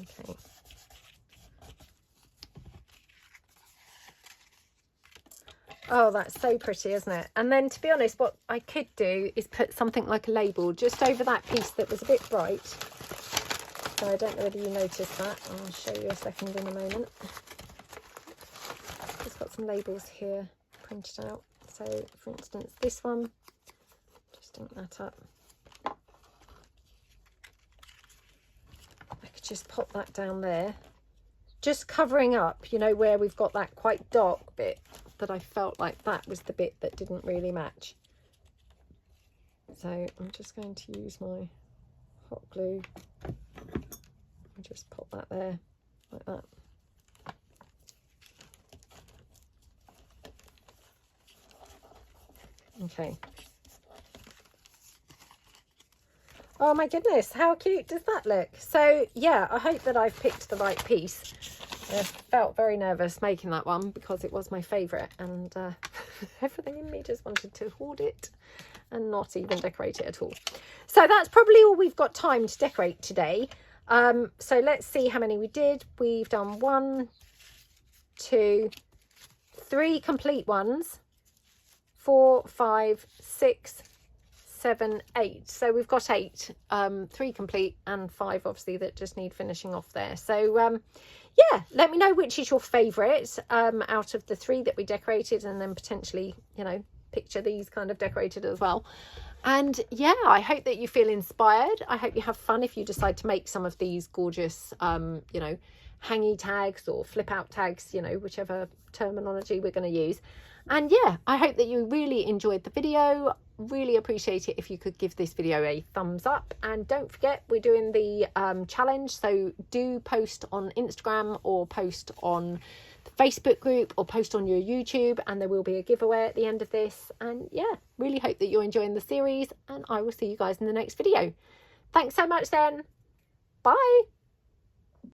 Okay. Oh, that's so pretty, isn't it? And then, to be honest, what I could do is put something like a label just over that piece that was a bit bright. So I don't know whether you noticed that. I'll show you a second in a moment. Just got some labels here printed out. So, for instance, this one, just ink that up. I could just pop that down there. Just covering up, you know, where we've got that quite dark bit that I felt like that was the bit that didn't really match. So I'm just going to use my hot glue and just pop that there like that. Okay. Oh my goodness, how cute does that look? So yeah, I hope that I've picked the right piece. I felt very nervous making that one because it was my favourite, and everything in me just wanted to hoard it and not even decorate it at all. So that's probably all we've got time to decorate today. So let's see how many we did. We've done 1, 2, 3 complete ones, 4, 5, 6, 7, 8. So we've got 8, 3 complete and 5 obviously that just need finishing off there. So yeah, let me know which is your favourite out of the 3 that we decorated, and then potentially, you know, picture these kind of decorated as well. And yeah, I hope that you feel inspired. I hope you have fun if you decide to make some of these gorgeous you know, hangy tags or flip out tags, you know, whichever terminology we're going to use. And yeah, I hope that you really enjoyed the video. Really appreciate it if you could give this video a thumbs up, and don't forget we're doing the challenge, so do post on Instagram or post on the Facebook group or post on your YouTube, and there will be a giveaway at the end of this. And yeah, really hope that you're enjoying the series, and I will see you guys in the next video. Thanks so much then. Bye.